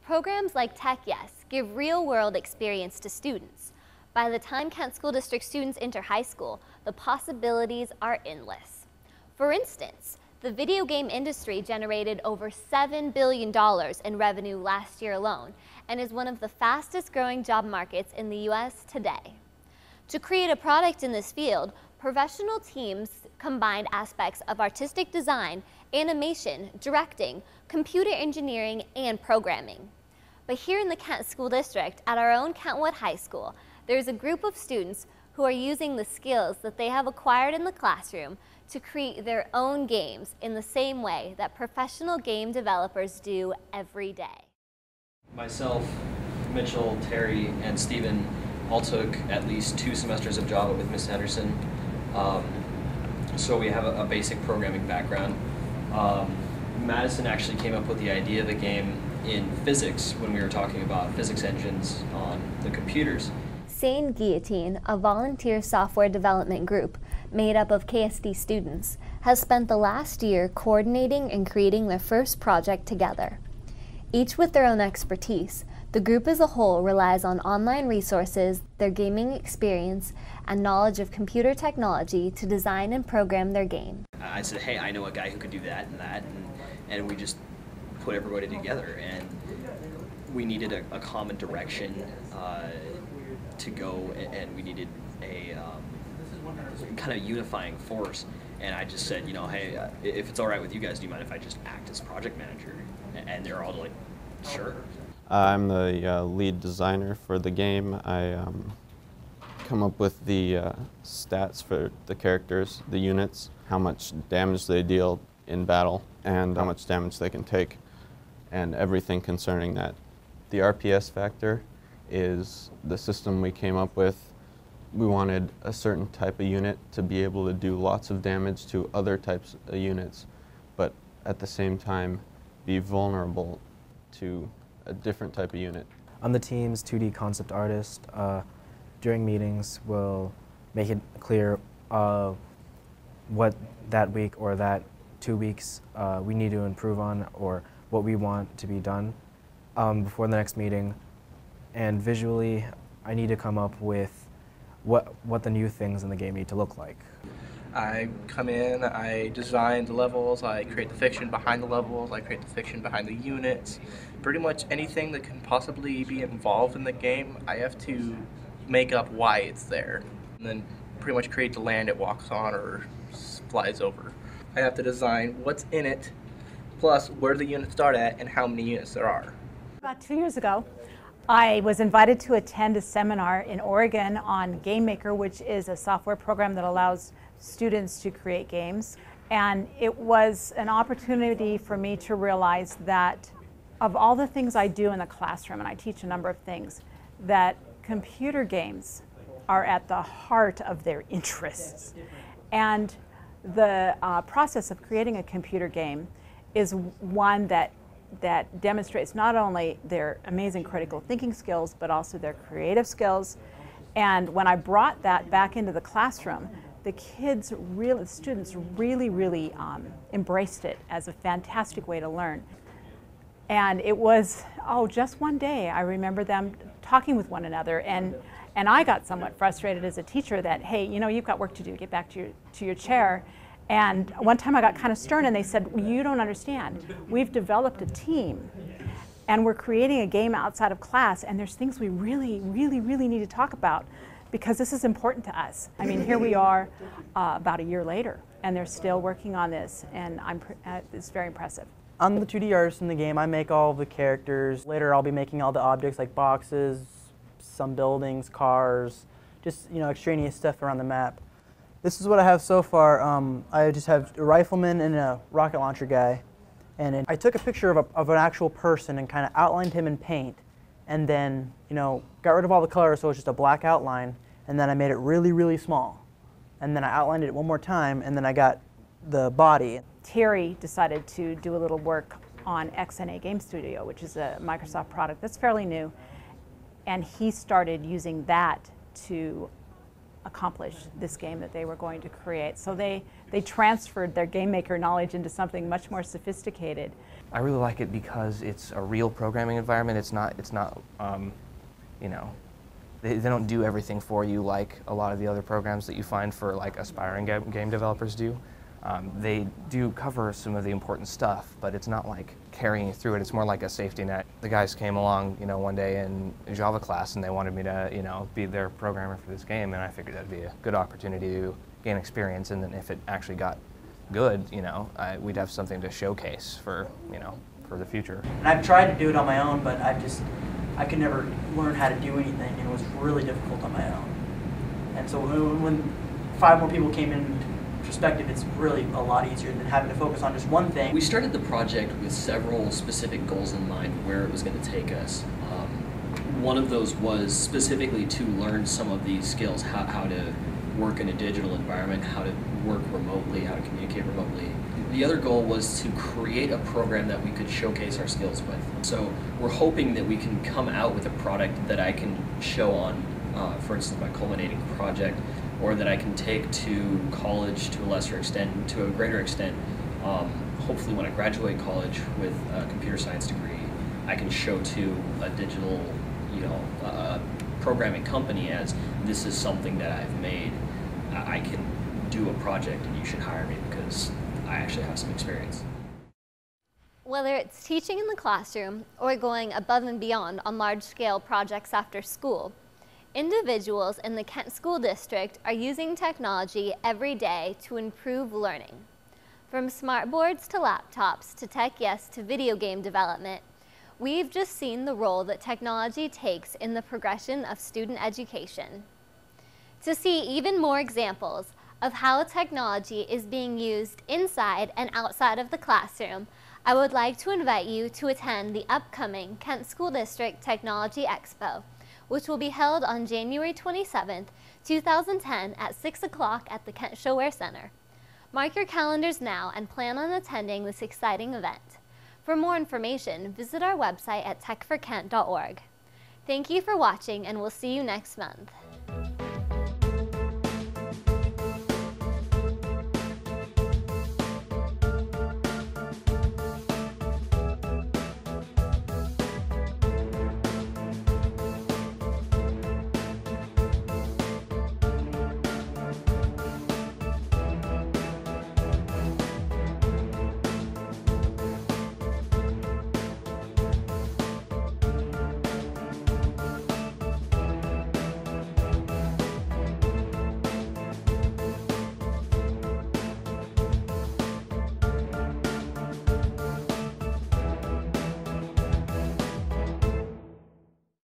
Programs like Tech Yes give real-world experience to students. By the time Kent School District students enter high school, the possibilities are endless. For instance, the video game industry generated over $7 billion in revenue last year alone and is one of the fastest growing job markets in the U.S. today. To create a product in this field, professional teams combine aspects of artistic design, animation, directing, computer engineering, and programming. But here in the Kent School District, at our own Kentwood High School, there's a group of students who are using the skills that they have acquired in the classroom to create their own games in the same way that professional game developers do every day. Myself, Mitchell, Terry, and Steven all took at least 2 semesters of Java with Ms. Henderson. So we have a basic programming background. Madison actually came up with the idea of the game in physics when we were talking about physics engines on the computers. Seine Guillotine, a volunteer software development group made up of KSD students, has spent the last year coordinating and creating their first project together. Each with their own expertise, the group as a whole relies on online resources, their gaming experience, and knowledge of computer technology to design and program their game. I said, hey, I know a guy who could do that, and we just put everybody together, and we needed a common direction to go, and we needed a kind of unifying force. And I just said, you know, hey, if it's all right with you guys, do you mind if I just act as project manager? And they're all like, sure. I'm the lead designer for the game. I come up with the stats for the characters, the units, how much damage they deal in battle, and how much damage they can take, and everything concerning that. The RPS factor is the system we came up with. We wanted a certain type of unit to be able to do lots of damage to other types of units, but at the same time be vulnerable to a different type of unit. I'm the team's 2D concept artist. During meetings, we'll make it clear what that week or that 2 weeks we need to improve on, or what we want to be done before the next meeting. And visually, I need to come up with what the new things in the game need to look like. I come in, I design the levels, I create the fiction behind the levels, I create the fiction behind the units. Pretty much anything that can possibly be involved in the game, I have to make up why it's there. And then pretty much create the land it walks on or flies over. I have to design what's in it, plus where the units start at and how many units there are. About 2 years ago, I was invited to attend a seminar in Oregon on GameMaker, which is a software program that allows students to create games. And it was an opportunity for me to realize that of all the things I do in the classroom, and I teach a number of things, that computer games are at the heart of their interests. And the process of creating a computer game is one that demonstrates not only their amazing critical thinking skills, but also their creative skills. And when I brought that back into the classroom, the students really embraced it as a fantastic way to learn. And it was, just one day, I remember them talking with one another, and I got somewhat frustrated as a teacher that, hey, you know, you've got work to do, get back to your chair. And one time I got kind of stern and they said, well, you don't understand. We've developed a team and we're creating a game outside of class, and there's things we really need to talk about because this is important to us. I mean, here we are about a year later and they're still working on this, and it's very impressive. I'm the 2D artist in the game. I make all the characters. Later I'll be making all the objects like boxes, some buildings, cars, just, you know, extraneous stuff around the map. This is what I have so far. I just have a rifleman and a rocket launcher guy. And I took a picture of an actual person and kind of outlined him in paint. And then, you know, got rid of all the colors so it's just a black outline. And then I made it really small. And then I outlined it one more time, and then I got the body. Terry decided to do a little work on XNA Game Studio, which is a Microsoft product that's fairly new. And he started using that to accomplish this game that they were going to create. So they transferred their game maker knowledge into something much more sophisticated. I really like it because it's a real programming environment. It's not you know, they don't do everything for you like a lot of the other programs that you find for like aspiring game developers do. They do cover some of the important stuff, but it's not like carrying you through it. It's more like a safety net. The guys came along, you know, one day in a Java class, and they wanted me to, you know, be their programmer for this game, and I figured that'd be a good opportunity to gain experience. And then if it actually got good, you know, we'd have something to showcase for, you know, for the future. And I've tried to do it on my own, but I could never learn how to do anything, and it was really difficult on my own. And so when 5 more people came in perspective, it's really a lot easier than having to focus on just one thing. We started the project with several specific goals in mind where it was going to take us. One of those was specifically to learn some of these skills, how to work in a digital environment, how to work remotely, how to communicate remotely. The other goal was to create a program that we could showcase our skills with. So we're hoping that we can come out with a product that I can show on, for instance, my culminating project, or that I can take to college to a lesser extent, to a greater extent. Hopefully when I graduate college with a computer science degree, I can show to a digital, you know, programming company as this is something that I've made. I can do a project and you should hire me because I actually have some experience. Whether it's teaching in the classroom or going above and beyond on large-scale projects after school, individuals in the Kent School District are using technology every day to improve learning. From smartboards to laptops to Tech Yes to video game development, we've just seen the role that technology takes in the progression of student education. To see even more examples of how technology is being used inside and outside of the classroom, I would like to invite you to attend the upcoming Kent School District Technology Expo, which will be held on January 27th, 2010 at 6 o'clock at the Kent Showware Center. Mark your calendars now and plan on attending this exciting event. For more information, visit our website at techforkent.org. Thank you for watching, and we'll see you next month.